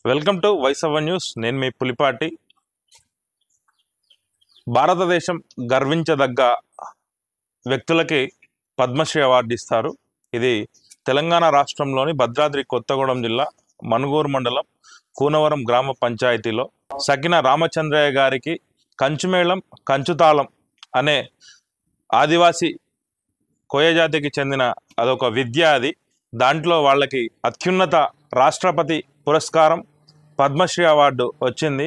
Welcome to voice of news. నేను మీ పులిపాటి. భారతదేశం గర్వించదగ్గ వ్యక్తులకి పద్మశ్రీ అవార్డు ఇస్తారు. ఇది తెలంగాణ రాష్ట్రంలోని భద్రాద్రి కొత్తగూడెం జిల్లా మనుగూరు మండలం కూనవరం గ్రామ పంచాయతీలో సకిన రామచంద్రయ్య గారికి కంచుమేళం కంచుతాళం అనే ఆదివాసీ కోయజాతికి చెందిన అదొక విద్య. అది దాంట్లో వాళ్ళకి అత్యున్నత రాష్ట్రపతి పురస్కారం పద్మశ్రీ అవార్డు వచ్చింది.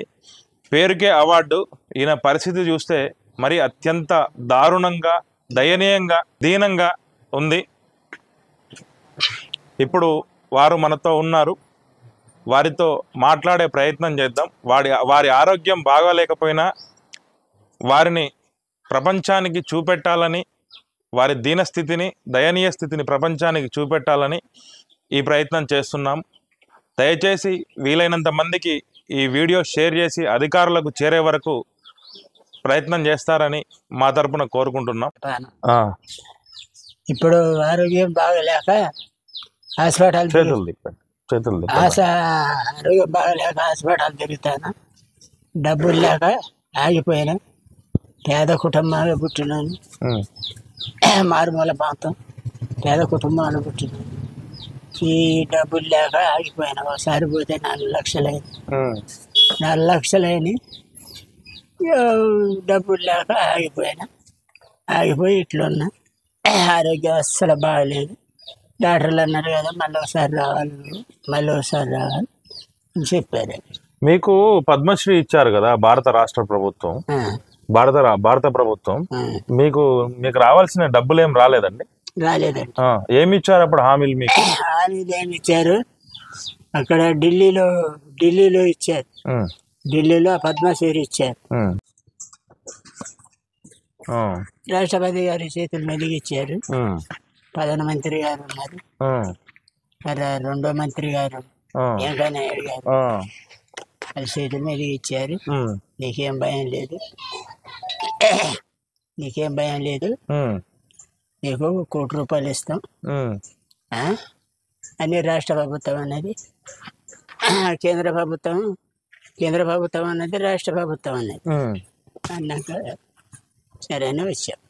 పేరుకే అవార్డు. ఈయన పరిస్థితి చూస్తే మరి అత్యంత దారుణంగా, దయనీయంగా, దీనంగా ఉంది. ఇప్పుడు వారు మనతో ఉన్నారు. వారితో మాట్లాడే ప్రయత్నం చేద్దాం. వారి ఆరోగ్యం బాగాలేకపోయినా వారిని ప్రపంచానికి చూపెట్టాలని, వారి దీనస్థితిని, దయనీయ స్థితిని ప్రపంచానికి చూపెట్టాలని ఈ ప్రయత్నం చేస్తున్నాం. దయచేసి వీలైనంత మందికి ఈ వీడియో షేర్ చేసి అధికారులకు చేరే వరకు ప్రయత్నం చేస్తారని మా తరపున కోరుకుంటున్నాం. ఇప్పుడు ఆరోగ్యం బాగలేక హాస్పిటల్ ఆరోగ్యం బాగలేక హాస్పిటల్ తిరుగుతాను. డబ్బులు లేక ఆగిపోయినా. పేద కుటుంబాలు పుట్టినాను. మారుమూల ప్రాంతం పేద కుటుంబాలు పుట్టినాను. ఈ డబ్బులు లేక ఆగిపోయినా. ఒకసారి పోతే 4 లక్షలైంది. 4 లక్షలైన డబ్బులు లేక ఆగిపోయి ఇట్లున్నా. ఆరోగ్యం అస్సలు బాగలేదు. డాక్టర్లు అన్నారు కదా మళ్ళీ ఒకసారి రావాలి అని చెప్పారు. మీకు పద్మశ్రీ ఇచ్చారు కదా భారత రాష్ట్ర ప్రభుత్వం, భారత ప్రభుత్వం. మీకు రావాల్సిన డబ్బులు ఏం రాలేదండి? రాలేదండి. ఏమి ఇచ్చారు అప్పుడు హామీలు? మీకు హామీలు ఏమి ఇచ్చారు? అక్కడ ఢిల్లీలో ఇచ్చారు. ఢిల్లీలో పద్మశ్రీ ఇచ్చారు. రాష్ట్రపతి గారి చేతుల మీదకి ఇచ్చారు. ప్రధానమంత్రి గారు ఉన్నారు. రెండో మంత్రి గారు వెంకయ్య నాయుడు గారు వాళ్ళ చేతుల మీదకి ఇచ్చారు. నీకేం భయం లేదు, నీకు 1 కోటి రూపాయలు ఇస్తాం అని రాష్ట్ర ప్రభుత్వం అన్నది. కేంద్ర ప్రభుత్వం అన్నది రాష్ట్ర ప్రభుత్వం అన్నది. అన్నాక సరే అని వచ్చాం.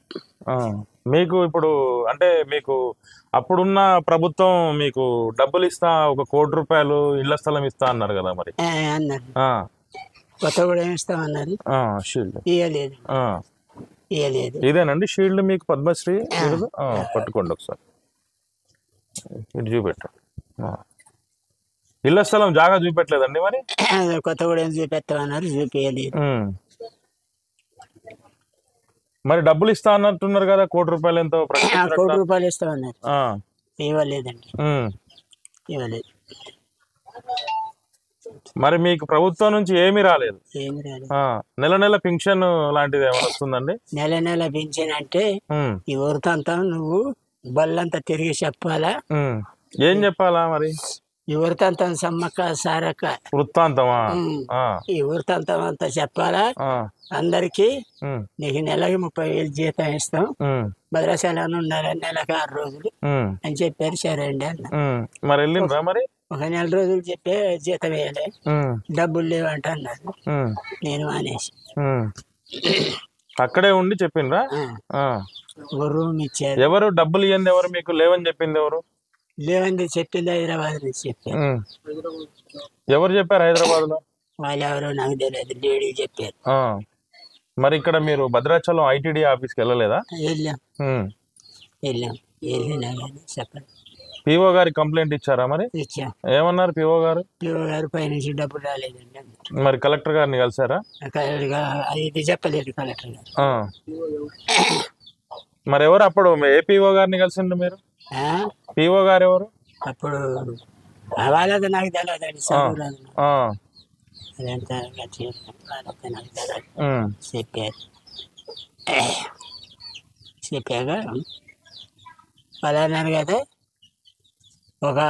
మీకు ఇప్పుడు అంటే మీకు అప్పుడున్న ప్రభుత్వం మీకు డబ్బులు ఇస్తా 1 కోటి రూపాయలు ఇళ్ల స్థలం ఇస్తా అన్నారు కదా, మరి అన్నారు. కొత్త కూడా ఏమి ఇస్తామన్నారు. ఇవ్వలేదు. ఇదేనండి షీల్డ్ మీకు పద్మశ్రీ. పట్టుకోండి ఒకసారి, ఇటు చూపెట్టండి. ఇళ్ల స్థలం జాగా చూపెట్టలేదండి మరి? కొత్త కూడా ఏం చూపెట్టామన్నారు, చూపించలేదు. మరి డబ్బులు ఇస్తా అన్నట్టున్నారు కదా, 1 కోటి రూపాయలు ఎంతో? 1 కోటి రూపాయలు ఇస్తామన్నారు. ఇవ్వలేదండి, ఇవ్వలేదు. మరి మీకు ప్రభుత్వం నుంచి ఏమీ రాలేదు? నెల పింఛన్ లాంటిది ఏమైనా వస్తుందండి? నెల పింఛన్ అంటే ఈ వృత్తాంతం నువ్వు బళ్ళంతా తిరిగి చెప్పాలా? ఏం చెప్పాలా మరి? ఈ వృత్తాంతం సమ్మక్క సారక్క వృత్తాంతమా? ఈ వృత్తాంతం అంతా చెప్పాలా అందరికి. నీకు నెలకి 30,000 జీతం ఇస్తాం, భద్రాచలం ఉండాలి నెలకు 6 రోజులు అని చెప్పారు. సరే అండి అన్న. మరి వెళ్ళిందా? మరి 1 నెల రోజులు చెప్పే జీతం వేయలే, డబ్బులు లేవంట అన్నారు. నేను మానేసి అక్కడే ఉండి చెప్పిండ్రా? రూమ్ ఇచ్చారు. ఎవరు డబ్బులు ఇవ్వండి? ఎవరు మీకు లేవని చెప్పింది? ఎవరు లేవండి చెప్పింది? హైదరాబాద్ నుంచి చెప్పారు. ఎవరు చెప్పారు హైదరాబాద్ లో? వాళ్ళు ఎవరో నాకు తెలియదు, లేడీ చెప్పారు. మరి ఇక్కడ మీరు భద్రాచలం ఐటీడీ ఆఫీస్కి వెళ్ళలేదా? వెళ్ళినా చెప్పండి. పిఓ గారి కంప్లైంట్ ఇచ్చారా? మరి ఏమన్నారు పిఓ గారు? పైనుంచి డబ్బులు రాలేదండి. మరి కలెక్టర్ గారిని కలిసారా? ఇది చెప్పలేదు కలెక్టర్ గారు. మరి ఎవరు అప్పుడు ఏ పిఓ గారిని కలిసిండ్రు మీరు? పిఓ గారు ఎవరు అప్పుడు? వాళ్ళది నాకు తెలియదండి. అదంతా నాకు తెలియదు. చెప్పాక వాళ్ళు అన్నారు కదా, ఒక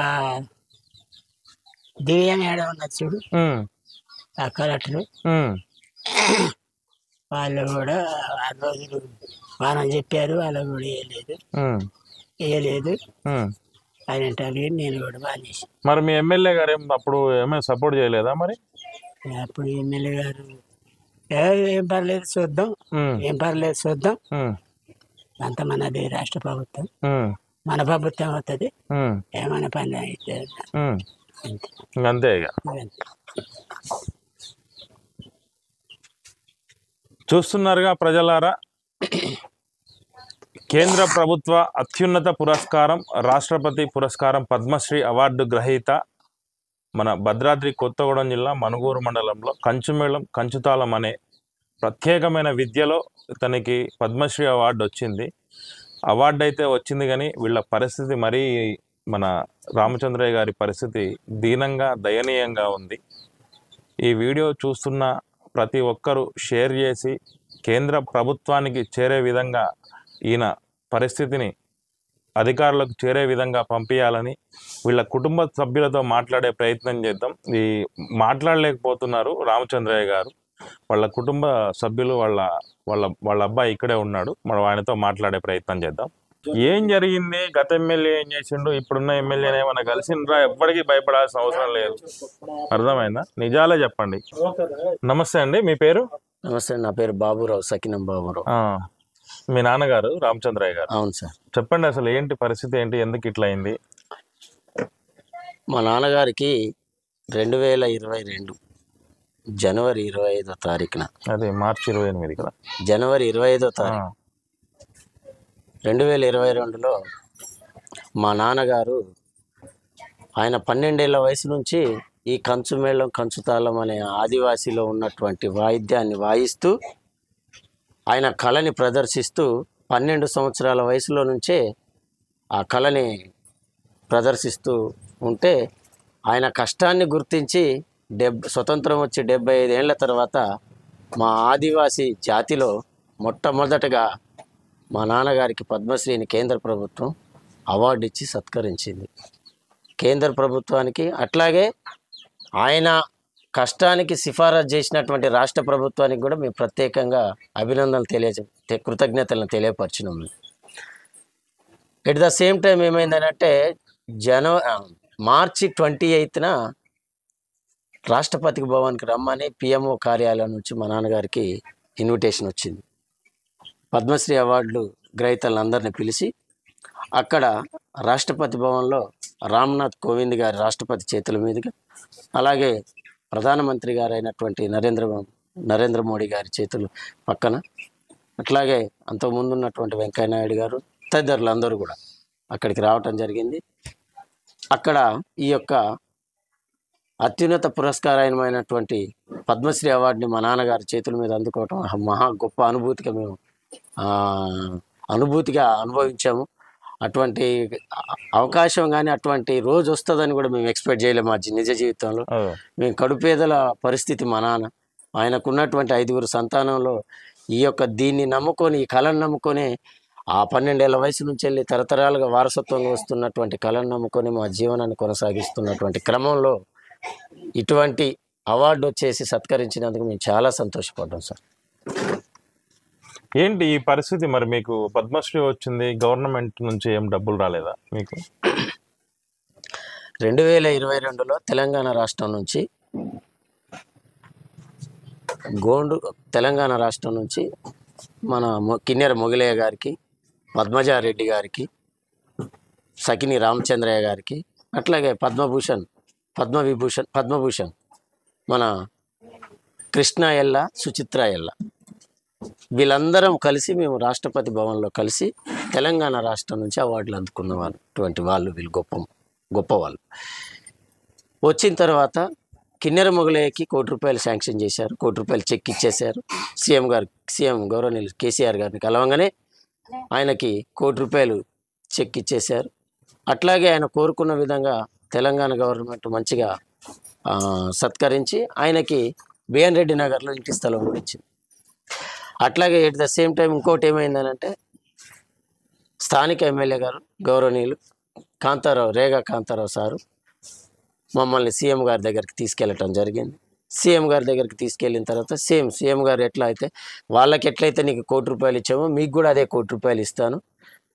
దివ్య మేడం ఉన్నది చూడు, ఆ కలెక్టర్, వాళ్ళు కూడా 6 రోజులు వానం చెప్పారు. వాళ్ళు కూడా వేయలేదు. ఆయన అంటే నేను కూడా మానేసి. మరి మీ ఎమ్మెల్యే గారు అప్పుడు ఏమైనా సపోర్ట్ చేయలేదా మరి? అప్పుడు ఎమ్మెల్యే గారు ఏం పర్లేదు చూద్దాం, ఏం పర్లేదు చూద్దాం, అంత మనది రాష్ట్ర ప్రభుత్వం, మన ప్రభుత్వం అవుతుంది, ఏమైనా పని అయితే అంతే ఇక. చూస్తున్నారుగా ప్రజలారా, కేంద్ర ప్రభుత్వ అత్యున్నత పురస్కారం, రాష్ట్రపతి పురస్కారం, పద్మశ్రీ అవార్డు గ్రహీత మన భద్రాద్రి కొత్తగూడెం జిల్లా మనుగూరు మండలంలో కంచుమేళం కంచుతాళం అనే ప్రత్యేకమైన విద్యలో తనకి పద్మశ్రీ అవార్డు వచ్చింది. అవార్డు అయితే వచ్చింది, కానీ వీళ్ళ పరిస్థితి మరీ మన రామచంద్రయ్య గారి పరిస్థితి దీనంగా దయనీయంగా ఉంది. ఈ వీడియో చూస్తున్న ప్రతి ఒక్కరూ షేర్ చేసి కేంద్ర ప్రభుత్వానికి చేరే విధంగా, ఈయన పరిస్థితిని అధికారులకు చేరే విధంగా పంపించాలని వీళ్ళ కుటుంబ సభ్యులతో మాట్లాడే ప్రయత్నం చేద్దాం. ఈ మాట్లాడలేకపోతున్నారు రామచంద్రయ్య గారు. వాళ్ళ కుటుంబ సభ్యులు వాళ్ళ వాళ్ళ వాళ్ళ అబ్బాయి ఇక్కడే ఉన్నాడు. మనం ఆయనతో మాట్లాడే ప్రయత్నం చేద్దాం. ఏం జరిగింది, గత ఎమ్మెల్యే ఏం చేసిండు, ఇప్పుడున్న ఎమ్మెల్యేని ఏమన్నా కలిసిండ్రా? ఎవ్వడికి భయపడాల్సిన అవసరం లేదు, అర్థమైందా? నిజాలే చెప్పండి. నమస్తే అండి, మీ పేరు? నమస్తే, నా పేరు బాబురావు, సకినం బాబురావు. మీ నాన్నగారు రామచంద్రయ్య గారు? అవును సార్. చెప్పండి, అసలు ఏంటి పరిస్థితి, ఏంటి, ఎందుకు ఇట్లా అయింది? మా నాన్నగారికి 2022 జనవరి 25వ తారీఖున, అదే మార్చి 28 కదా, జనవరి 25వ తారీఖు 2022లో మా నాన్నగారు ఆయన 12 ఏళ్ల వయసు నుంచి ఈ కంచుమేళం కంచుతాళం అనే ఆదివాసీలో ఉన్నటువంటి వాయిద్యాన్ని వాయిస్తూ ఆయన కళని ప్రదర్శిస్తూ 12 సంవత్సరాల వయసులో నుంచే ఆ కళని ప్రదర్శిస్తూ ఉంటే ఆయన కష్టాన్ని గుర్తించి స్వతంత్రం వచ్చి 75 ఏళ్ల తర్వాత మా ఆదివాసీ జాతిలో మొట్టమొదటగా మా నాన్నగారికి పద్మశ్రీని కేంద్ర ప్రభుత్వం అవార్డు ఇచ్చి సత్కరించింది. కేంద్ర ప్రభుత్వానికి, అట్లాగే ఆయన కష్టానికి సిఫారసు చేసినటువంటి రాష్ట్ర ప్రభుత్వానికి కూడా మేము ప్రత్యేకంగా అభినందనలు కృతజ్ఞతలను తెలియపరిచినాము. ఎట్ ద సేమ్ టైం ఏమైందనంటే మార్చి 28న రాష్ట్రపతి భవన్కి రమ్మని పిఎంఓ కార్యాలయం నుంచి మా నాన్నగారికి ఇన్విటేషన్ వచ్చింది. పద్మశ్రీ అవార్డులు గ్రహీతలందరినీ పిలిచి అక్కడ రాష్ట్రపతి భవన్లో రామ్నాథ్ కోవింద్ గారి రాష్ట్రపతి చేతుల మీదుగా, అలాగే ప్రధానమంత్రి గారు అయినటువంటి నరేంద్ర మోడీ గారి చేతులు పక్కన, అట్లాగే అంతకుముందు ఉన్నటువంటి వెంకయ్యనాయుడు గారు తదితరులందరూ కూడా అక్కడికి రావటం జరిగింది. అక్కడ ఈ యొక్క అత్యున్నత పురస్కారమైనటువంటి పద్మశ్రీ అవార్డుని మా నాన్నగారి చేతుల మీద అందుకోవటం మహా గొప్ప అనుభూతిగా అనుభవించాము. అటువంటి అవకాశం కానీ అటువంటి రోజు వస్తుందని కూడా మేము ఎక్స్పెక్ట్ చేయలేము మా నిజ జీవితంలో. మేము కడుపేదల పరిస్థితి. మా నాన్న ఆయనకున్నటువంటి 5గురు సంతానంలో దీన్ని నమ్ముకొని, ఈ కళను నమ్ముకొని, ఆ 12 ఏళ్ల వయసు నుంచి వెళ్ళి తరతరాలుగా వారసత్వంగా వస్తున్నటువంటి కళను నమ్ముకొని మా జీవనాన్ని కొనసాగిస్తున్నటువంటి క్రమంలో ఇటువంటి అవార్డు వచ్చేసి సత్కరించినందుకు మేము చాలా సంతోషపడ్డాం సార్. ఏంటి ఈ పరిస్థితి? మరి మీకు పద్మశ్రీ వచ్చింది, గవర్నమెంట్ నుంచి ఏం డబ్బులు రాలేదా మీకు? 2022లో తెలంగాణ రాష్ట్రం నుంచి తెలంగాణ రాష్ట్రం నుంచి మన కిన్నెర మొగిలయ్య గారికి, పద్మజారెడ్డి గారికి, సకిని రామచంద్రయ్య గారికి, అట్లాగే పద్మభూషణ్ మన కృష్ణ ఎల్ల, సుచిత్ర ఎల్ల, వీళ్ళందరం కలిసి మేము రాష్ట్రపతి భవన్లో కలిసి తెలంగాణ రాష్ట్రం నుంచి అవార్డులు అందుకున్న వాళ్ళు వీళ్ళు గొప్పవాళ్ళు. వచ్చిన తర్వాత కిన్నెర మొగలయ్యకి ₹1 శాంక్షన్ చేశారు, ₹1 చెక్ ఇచ్చేశారు. సీఎం గౌరవనీయులు కేసీఆర్ గారిని కలవంగానే ఆయనకి ₹1 చెక్ ఇచ్చేశారు. అట్లాగే ఆయన కోరుకున్న విధంగా తెలంగాణ గవర్నమెంట్ మంచిగా సత్కరించి ఆయనకి బిఎన్ రెడ్డి నగర్లో ఇంటి స్థలం కూడా ఇచ్చింది. అట్లాగే ఎట్ ద సేమ్ టైం ఇంకోటి ఏమైందనంటే స్థానిక ఎమ్మెల్యే గారు గౌరవనీయులు రేగా కాంతారావు సారు మమ్మల్ని సీఎం గారి దగ్గరికి తీసుకెళ్ళటం జరిగింది. సీఎం గారి దగ్గరికి తీసుకెళ్ళిన తర్వాత సీఎం గారు ఎట్లా అయితే వాళ్ళకి ఎట్లయితే నీకు ₹1 ఇచ్చామో మీకు కూడా అదే ₹1 ఇస్తాను,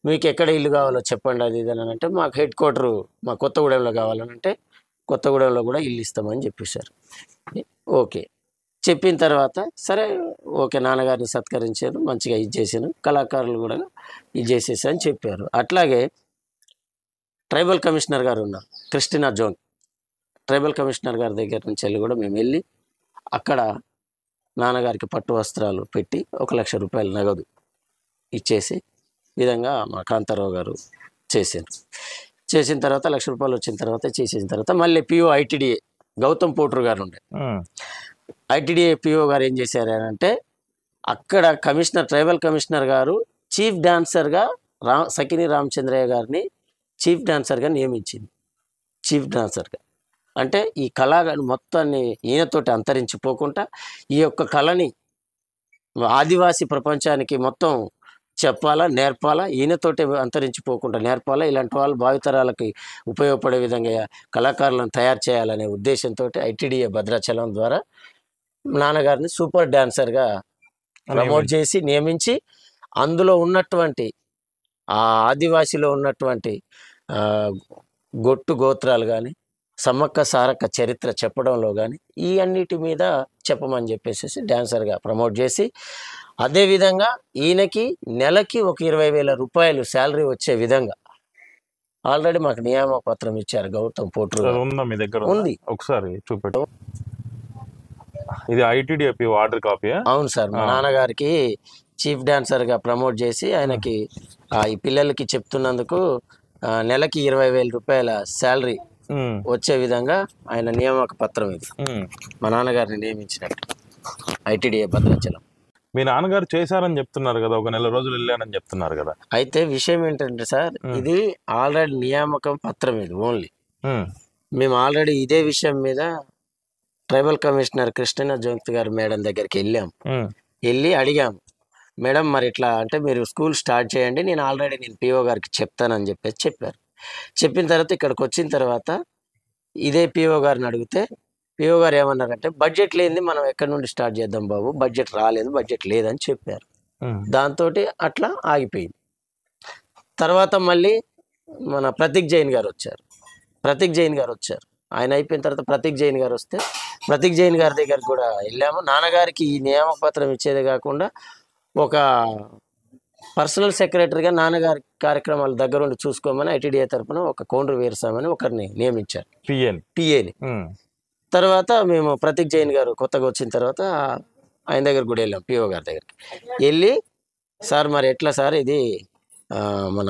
మీకు ఎక్కడ ఇల్లు కావాలో చెప్పండి అది ఇది అని అంటే మాకు హెడ్ క్వార్టరు మా కొత్తగూడెంలో కావాలని అంటే కొత్తగూడెంలో కూడా ఇల్లు ఇస్తామని చెప్పేశారు. ఓకే చెప్పిన తర్వాత సరే ఓకే నాన్నగారిని సత్కరించారు, మంచిగా ఇది చేశాను, కళాకారులు కూడా ఇది చేసేసి అని చెప్పారు. అట్లాగే ట్రైబల్ కమిషనర్ గారు ఉన్నారు క్రిస్టినా జోన్, ట్రైబల్ కమిషనర్ గారి దగ్గర నుంచి వెళ్ళి కూడా మేము వెళ్ళి అక్కడ నాన్నగారికి పట్టు వస్త్రాలు పెట్టి 1,00,000 రూపాయలు నగదు ఇచ్చేసి విధంగా మా కాంతారావు గారు చేశారు. చేసిన తర్వాత 1,00,000 రూపాయలు వచ్చిన తర్వాత చేసిన తర్వాత మళ్ళీ పిఓ ఐటీడీఏ గౌతమ్ పోట్రు గారు ఉండే, ఐటీడీఏ పిఓ గారు ఏం చేశారు అంటే అక్కడ కమిషనర్ ట్రైబల్ కమిషనర్ గారు చీఫ్ డాన్సర్గా సకిని రామచంద్రయ్య గారిని చీఫ్ డాన్సర్గా నియమించింది. చీఫ్ డాన్సర్గా అంటే ఈ కళ మొత్తాన్ని ఈయనతోటి అంతరించిపోకుండా ఈ యొక్క కళని ఆదివాసీ ప్రపంచానికి మొత్తం చెప్పాలా, నేర్పాలా, ఈయనతోటి అంతరించిపోకుండా నేర్పాలా, ఇలాంటి వాళ్ళు భావితరాలకి ఉపయోగపడే విధంగా కళాకారులను తయారు చేయాలనే ఉద్దేశంతో ఐటీడీఏ భద్రాచలం ద్వారా నాన్నగారిని సూపర్ డాన్సర్గా ప్రమోట్ చేసి నియమించి అందులో ఉన్నటువంటి ఆ ఆదివాసీలో ఉన్నటువంటి గొట్టు గోత్రాలు కానీ సమ్మక్క సారక్క చరిత్ర చెప్పడంలో కానీ ఈ అన్నిటి మీద చెప్పమని చెప్పేసి డాన్సర్గా ప్రమోట్ చేసి అదేవిధంగా ఈయనకి నెలకి ఒక 20,000 రూపాయలు శాలరీ వచ్చే విధంగా ఆల్రెడీ మాకు నియామక పత్రం ఇచ్చారు గౌతమ్ పోట్రు. ఉందా మీ దగ్గర? ఉంది, ఒకసారి చూపెట్టు. ఇది ఐటీడీఏ ఆర్డర్ కాపీ? అవును సార్. మా నాన్నగారికి చీఫ్ డాన్సర్గా ప్రమోట్ చేసి ఆయనకి ఈ పిల్లలకి చెప్తున్నందుకు నెలకి 20,000 రూపాయల శాలరీ వచ్చే విధంగా ఆయన నియామక పత్రం ఇది మా నాన్నగారిని నియమించినట్టు ఐటీడీఏ భద్రాచలం. మీ నాన్నగారు చేశారని చెప్తున్నారు కదా, ఒక నెల రోజులు వెళ్ళానని చెప్తున్నారు కదా. అయితే విషయం ఏంటంటే సార్ ఇది ఆల్రెడీ నియామకం పత్రం ఇది ఓన్లీ. మేము ఆల్రెడీ ఇదే విషయం మీద ట్రైబల్ కమిషనర్ క్రిస్టినా జోంత్ గారు మేడం దగ్గరికి వెళ్ళి అడిగాము, మేడం మరి ఇట్లా అంటే మీరు స్కూల్ స్టార్ట్ చేయండి, నేను పిఓ గారికి చెప్తానని చెప్పేసి చెప్పారు. చెప్పిన తర్వాత ఇక్కడికి వచ్చిన తర్వాత ఇదే పిఓ గారిని అడిగితే పిఓ గారు ఏమన్నారంటే బడ్జెట్ లేనిది మనం ఎక్కడి నుండి స్టార్ట్ చేద్దాం బాబు, బడ్జెట్ రాలేదు, బడ్జెట్ లేదని చెప్పారు. దాంతో అట్లా ఆగిపోయింది. తర్వాత మళ్ళీ మన ప్రతీక్ జైన్ గారు వచ్చారు. ఆయన అయిపోయిన తర్వాత ప్రతీక్ జైన్ గారు వస్తే ప్రతీక్ జైన్ గారి దగ్గరికి కూడా వెళ్ళాము. నాన్నగారికి ఈ నియామక పత్రం ఇచ్చేది కాకుండా ఒక పర్సనల్ సెక్రటరీగా నాన్నగారి కార్యక్రమాలు దగ్గరుండి చూసుకోమని ఐటీడీఏ తరఫున ఒక కోండ్రు వీరస్వామి ఒకరిని నియమించారు, పిఏని. తర్వాత మేము ప్రతీక్ జైన్ గారు కొత్తగా వచ్చిన తర్వాత ఆయన దగ్గర కూడా వెళ్ళాం, పిఓ గారి దగ్గరికి వెళ్ళి సార్ మరి ఎట్లా సార్ ఇది మన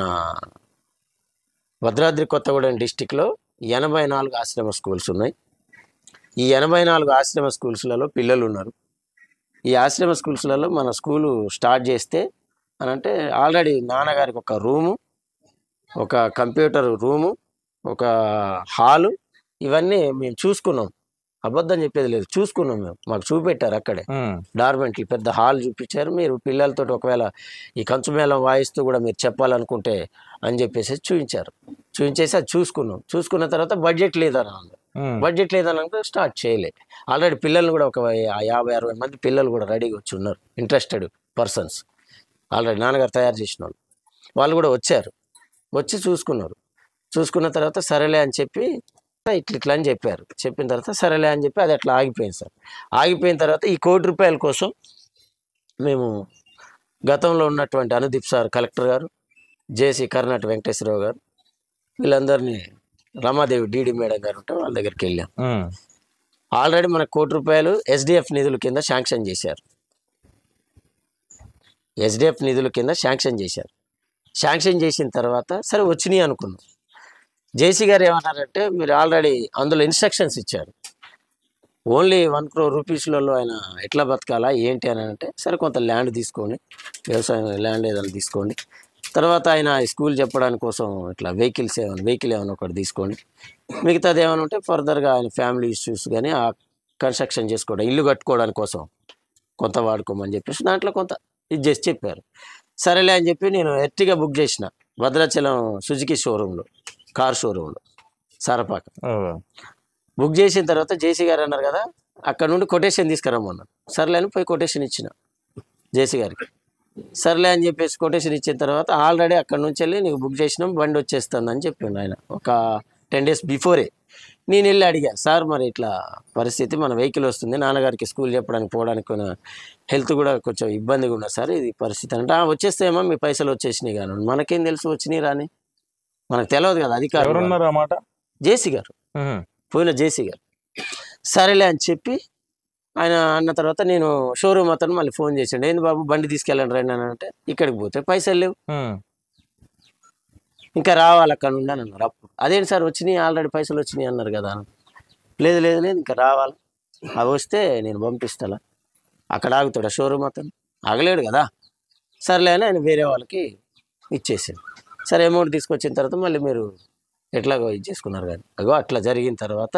భద్రాద్రి కొత్తగూడెం డిస్టిక్లో 84 ఆశ్రమ స్కూల్స్ ఉన్నాయి. ఈ 84 ఆశ్రమ స్కూల్స్లలో పిల్లలు ఉన్నారు. ఈ ఆశ్రమ స్కూల్స్లలో మన స్కూలు స్టార్ట్ చేస్తే అని అంటే ఆల్రెడీ నాన్నగారికి ఒక రూము, ఒక కంప్యూటర్ రూము, ఒక హాలు ఇవన్నీ మేము చూసుకున్నాం. అబద్ధం చెప్పేది లేదు, చూసుకున్నాం మేము. మాకు చూపెట్టారు అక్కడే డార్మెంట్లు, పెద్ద హాల్ చూపించారు. మీరు పిల్లలతో ఒకవేళ ఈ కంచుమేళం వాయిస్తూ కూడా మీరు చెప్పాలనుకుంటే అని చెప్పేసి చూపించేసి అది చూసుకున్నాం. చూసుకున్న తర్వాత బడ్జెట్ లేదని అంటే స్టార్ట్ చేయలే. ఆల్రెడీ పిల్లలు కూడా ఒక 50-60 మంది పిల్లలు కూడా రెడీగా వచ్చి ఉన్నారు, ఇంట్రెస్టెడ్ పర్సన్స్ ఆల్రెడీ నాన్నగారు తయారు చేసిన వాళ్ళు కూడా వచ్చి చూసుకున్న తర్వాత సరేలే అని చెప్పి ఇట్లా అని చెప్పారు. చెప్పిన తర్వాత సరేలే అని చెప్పి అది అట్లా ఆగిపోయింది సార్. ఆగిపోయిన తర్వాత ఈ 1 కోటి రూపాయల కోసం మేము గతంలో ఉన్నటువంటి అనుదీప్ సార్ కలెక్టర్ గారు, జేసీ కర్ణాటి వెంకటేశ్వరరావు గారు వీళ్ళందరినీ రమాదేవి డీడీ మేడం గారు ఉంటే వాళ్ళ దగ్గరికి వెళ్ళాం. ఆల్రెడీ మనకు 1 కోటి రూపాయలు ఎస్డిఎఫ్ నిధుల కింద శాంక్షన్ చేశారు. శాంక్షన్ చేసిన తర్వాత సరే వచ్చినాయి అనుకున్నాం. జేసీ గారు ఏమన్నారంటే మీరు ఆల్రెడీ అందులో ఇన్స్ట్రక్షన్స్ ఇచ్చారు, ఓన్లీ 1 crore రూపీస్లలో ఆయన ఎట్లా బతకాలా ఏంటి అని అంటే సరే కొంత ల్యాండ్ తీసుకోండి, వ్యవసాయం ల్యాండ్ ఏదైనా తీసుకోండి, తర్వాత ఆయన స్కూల్ చెప్పడానికి కోసం ఇట్లా వెహికల్ ఏమైనా ఒకటి తీసుకోండి, మిగతాది ఏమైనా ఉంటే ఫర్దర్గా ఆయన ఫ్యామిలీ ఇష్యూస్ కానీ ఆ కన్స్ట్రక్షన్ చేసుకోవడం ఇల్లు కట్టుకోవడానికి కోసం కొంత వాడుకోమని చెప్పేసి దాంట్లో కొంత ఇది చేసి చెప్పారు. సరేలే అని చెప్పి నేను ఎర్టిగా బుక్ చేసిన భద్రాచలం సుజుకి షోరూంలో, కార్ షోరూంలో సారపాక బుక్ చేసిన తర్వాత జేసీ గారు అన్నారు కదా అక్కడ నుండి కొటేషన్ తీసుకురమ్మన్నారు. సరేలే అని పోయి కొటేషన్ ఇచ్చిన జేసీ గారికి. సర్లే అని చెప్పేసి కొటేషన్ ఇచ్చిన తర్వాత ఆల్రెడీ అక్కడ నుంచి వెళ్ళి నీకు బుక్ చేసినాం, బండి వచ్చేస్తుంది అని చెప్పిండు ఆయన ఒక 10 days బిఫోరే. నేను వెళ్ళి అడిగా, సార్ మరి ఇట్లా పరిస్థితి, మన వెహికల్ వస్తుంది, నాన్నగారికి స్కూల్ చెప్పడానికి పోవడానికి హెల్త్ కూడా కొంచెం ఇబ్బందిగా ఉన్నారు సార్, ఇది పరిస్థితి అంటే వచ్చేస్తేమో మీ పైసలు వచ్చేసినాయి కానీ మనకేం తెలుసు వచ్చినాయి రాని, మనకు తెలియదు కదా అధికారులు. అన్నమాట జేసీ గారు, పోయిన జేసీ గారు. సరేలే అని చెప్పి ఆయన అన్న తర్వాత నేను షోరూమ్ అతను మళ్ళీ ఫోన్ చేసాడు, ఏంది బాబు బండి తీసుకెళ్ళండి రండి అని అంటే, ఇక్కడికి పోతే పైసలు లేవు, ఇంకా రావాలి అక్కడ నుండి అని అన్నారు. అప్పుడు అదేంటి సార్ వచ్చినాయి, ఆల్రెడీ పైసలు వచ్చినాయి అన్నారు కదా. లేదు లేదు లేదు ఇంకా రావాలి, అవి వస్తే నేను పంపిస్తాను. అక్కడ ఆగుతాడు షోరూమ్ అతను, ఆగలేడు కదా. సర్లే అని ఆయన వేరే వాళ్ళకి ఇచ్చేసాడు. సరే అమౌంట్ తీసుకొచ్చిన తర్వాత మళ్ళీ మీరు ఎట్లాగో ఇది చేసుకున్నారు కానీ అగో అట్లా జరిగిన తర్వాత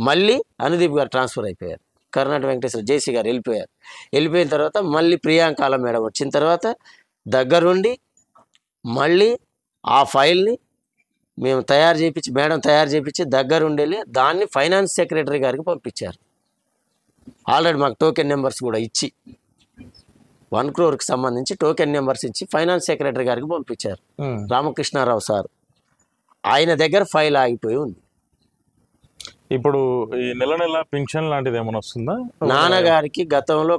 మళ్ళీ అనుదీప్ గారు ట్రాన్స్ఫర్ అయిపోయారు, కర్ణాటక వెంకటేశ్వర జేసీ గారు వెళ్ళిపోయారు. వెళ్ళిపోయిన తర్వాత మళ్ళీ ప్రియాంకాల మేడం వచ్చిన తర్వాత దగ్గరుండి మళ్ళీ ఆ ఫైల్ని మేము తయారు చేయించి, మేడం తయారు చేయించి దగ్గరుండి వెళ్ళి దాన్ని ఫైనాన్స్ సెక్రటరీ గారికి పంపించారు. ఆల్రెడీ మాకు టోకెన్ నెంబర్స్ కూడా ఇచ్చి 1 crore సంబంధించి టోకెన్ నెంబర్స్ ఇచ్చి ఫైనాన్స్ సెక్రటరీ గారికి పంపించారు. రామకృష్ణారావు సార్, ఆయన దగ్గర ఫైల్ ఆగిపోయి ఉంది. ఇప్పుడు ఈ నెల నెల పింఛన్ లాంటిది ఏమైనా వస్తుందా? నాన్నగారికి గతంలో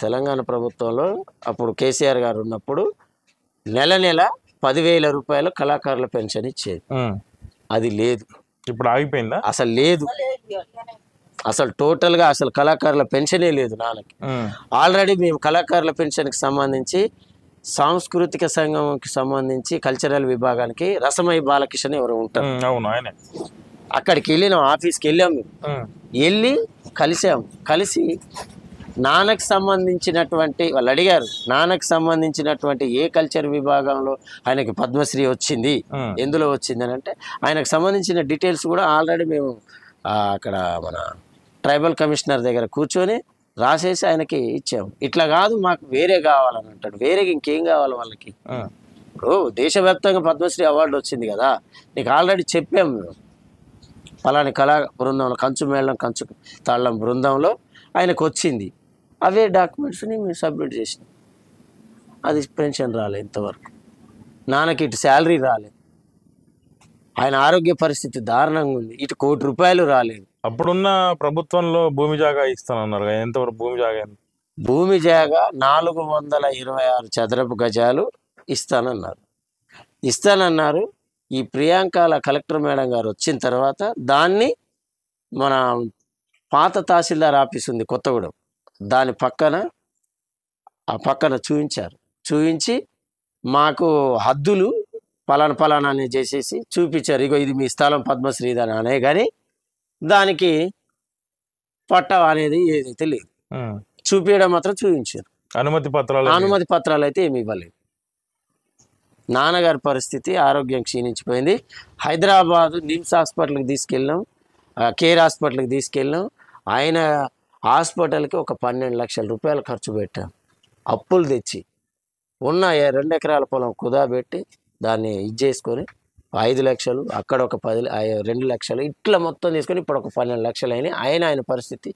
తెలంగాణ ప్రభుత్వంలో అప్పుడు కేసీఆర్ గారు ఉన్నప్పుడు నెల నెల 10,000 రూపాయలు కళాకారుల పెన్షన్ ఇచ్చేది, అది లేదు. ఇప్పుడు ఆగిపోయిందా? అసలు లేదు, అసలు టోటల్గా అసలు కళాకారుల పెన్షనే లేదు నాన్నకి. ఆల్రెడీ మేము కళాకారుల పెన్షన్కి సంబంధించి సాంస్కృతిక సంఘంకి సంబంధించి కల్చరల్ విభాగానికి రసమై బాలకిషన్ ఎవరు ఉంటారు, అవును ఆయనే, అక్కడికి వెళ్ళినాం, ఆఫీస్కి వెళ్ళాము, వెళ్ళి కలిసాము. కలిసి నాన్నకు సంబంధించినటువంటి వాళ్ళు అడిగారు, నాన్నకు సంబంధించినటువంటి ఏ కల్చర్ విభాగంలో ఆయనకి పద్మశ్రీ వచ్చింది, ఎందులో వచ్చింది అని అంటే ఆయనకు సంబంధించిన డీటెయిల్స్ కూడా ఆల్రెడీ మేము అక్కడ మన ట్రైబల్ కమిషనర్ దగ్గర కూర్చొని రాసేసి ఆయనకి ఇచ్చాము. ఇట్లా కాదు మాకు వేరే కావాలని అంటాడు. వేరే ఇంకేం కావాలి వాళ్ళకి? ఇప్పుడు దేశవ్యాప్తంగా పద్మశ్రీ అవార్డు వచ్చింది కదా, నీకు ఆల్రెడీ చెప్పాము మేము, పలాని కళా బృందంలో కంచు తాళం బృందంలో ఆయనకు వచ్చింది, అవే డాక్యుమెంట్స్ని మేము సబ్మిట్ చేసినాం. అది పెన్షన్ రాలేదు ఇంతవరకు, నాన్నకి ఇటు శాలరీ రాలేదు, ఆయన ఆరోగ్య పరిస్థితి దారుణంగా ఉంది, ఇటు ₹1 కోటి రాలేదు. అప్పుడున్న ప్రభుత్వంలో భూమి జాగా ఇస్తానన్నారు, ఎంతవరకు భూమి జాగా? భూమి జాగా 426 చదరపు గజాలు ఇస్తానన్నారు. ఈ ప్రియాంకాల కలెక్టర్ మేడం గారు వచ్చిన తర్వాత దాన్ని మన పాత తహసీల్దార్ ఆఫీస్ ఉంది కొత్తగూడెం, దాని పక్కన చూపించి మాకు హద్దులు పలానా అని చేసేసి చూపించారు. ఇగో ఇది మీ స్థలం పద్మశ్రీదని అనే కానీ దానికి పట్టా అనేది ఏదైతే లేదు, చూపించడం మాత్రం చూపించారు. అనుమతి పత్రాలు అయితే ఏమి ఇవ్వలేదు. నాన్నగారి పరిస్థితి ఆరోగ్యం క్షీణించిపోయింది. హైదరాబాద్ నిమ్స్ హాస్పిటల్కి తీసుకెళ్ళాం, కేర్ హాస్పిటల్కి తీసుకెళ్ళాం. ఆయన హాస్పిటల్కి ఒక 12 లక్షల రూపాయలు ఖర్చు పెట్టాం, అప్పులు తెచ్చి. ఉన్న 2 ఎకరాల పొలం కుదాబెట్టి దాన్ని చేసుకొని 5 లక్షలు, అక్కడ ఒక 2 లక్షలు, ఇట్లా మొత్తం తీసుకొని ఇప్పుడు ఒక 12 లక్షలు అయినాయి. ఆయన పరిస్థితి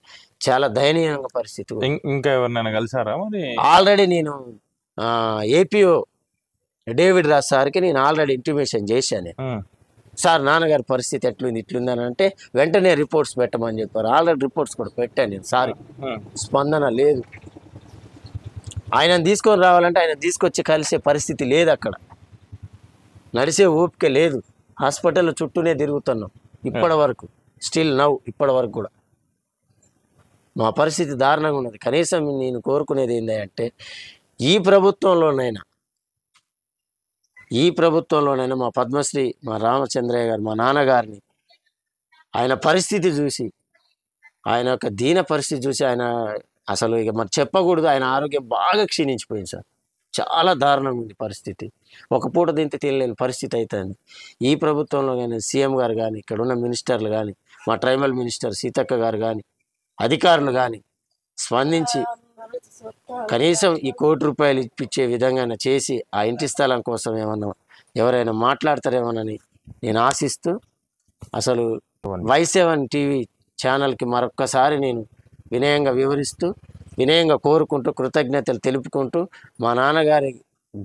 చాలా దయనీయంగా పరిస్థితి. ఇంకా ఎవరినైనా కలిసారా మరి? ఆల్రెడీ నేను ఏపీఓ డేవిడ్ రాజ్ సార్కి నేను ఆల్రెడీ ఇంటిమేషన్ చేశాను. సార్ నాన్నగారి పరిస్థితి ఇట్లుంది అని అంటే వెంటనే రిపోర్ట్స్ పెట్టమని చెప్పారు. ఆల్రెడీ రిపోర్ట్స్ కూడా పెట్టాను నేను. సారీ, స్పందన లేదు. ఆయనను తీసుకొని రావాలంటే ఆయన తీసుకొచ్చి కలిసే పరిస్థితి లేదు, అక్కడ నడిసే ఓపిక లేదు. హాస్పిటల్ చుట్టూనే తిరుగుతున్నాం ఇప్పటి వరకు, స్టిల్ నౌ ఇప్పటి వరకు కూడా మా పరిస్థితి దారుణంగా ఉన్నది. కనీసం నేను కోరుకునేది ఏంటంటే ఈ ప్రభుత్వంలోనైనా మా పద్మశ్రీ, మా రామచంద్రయ్య గారు, మా నాన్నగారిని ఆయన పరిస్థితి చూసి, ఆయన యొక్క దీన పరిస్థితి చూసి, ఆయన అసలు ఇక మరి చెప్పకూడదు, ఆయన ఆరోగ్యం బాగా క్షీణించిపోయింది సార్. చాలా దారుణంగా ఉంది పరిస్థితి. ఒక పూట తింటే తెలియని పరిస్థితి అవుతుంది. ఈ ప్రభుత్వంలో కానీ సీఎం గారు కానీ, ఇక్కడ ఉన్న మినిస్టర్లు కానీ, మా ట్రైబల్ మినిస్టర్ సీతక్క గారు కానీ, అధికారులు కానీ స్పందించి కనీసం ఈ ₹1 కోటి ఇప్పించే విధంగా చేసి ఆ ఇంటి స్థలం కోసం ఎవరైనా మాట్లాడతారేమోనని నేను ఆశిస్తూ, అసలు Y7 టీవీ ఛానల్కి మరొక్కసారి నేను వినయంగా వివరిస్తూ, వినయంగా కోరుకుంటూ కృతజ్ఞతలు తెలుపుకుంటూ మా నాన్నగారి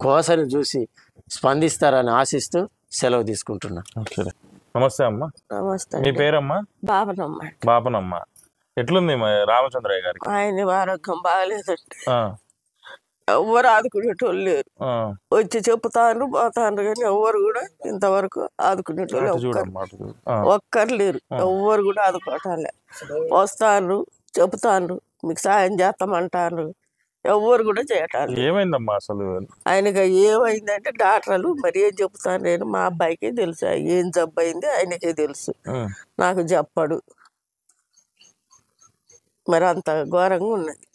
ఘోషను చూసి స్పందిస్తారని ఆశిస్తూ సెలవు తీసుకుంటున్నా. సరే, నమస్తే అమ్మ. నమస్తే మీ పేరమ్మా? బాబనమ్మ. బాపనమ్మ. ఎట్లుంది రామచంద్రయ్య గారికి? ఆయన ఆరోగ్యం బాగాలేదండి, ఆ, ఎవ్వరు ఆదుకునేటోళ్ళు లేరు. ఆ, వచ్చి చెప్తాను పోతాను కానీ ఎవ్వరు కూడా ఇంతవరకు ఆదుకునేటోళ్ళు అటు చూడమ్మా, అటు చూడు. ఆ, ఒక్కరు లేరు. ఎవ్వరు కూడా ఆదుకోవటాలే. వస్తాను చెప్తాను మీకు సాయం చేస్తామంటారు, ఎవ్వరు కూడా చేయటాలు. ఏమైందమ్మా అసలు? ఆయనకి ఏమైందంటే డాక్టర్లు మరి ఏం చెప్తాను, నేను మా అబ్బాయికే తెలుసు ఏం జబ్బు అయింది ఆయనకే తెలుసు, నాకు చెప్పడు. మరి అంత ఘోరంగా ఉన్నది.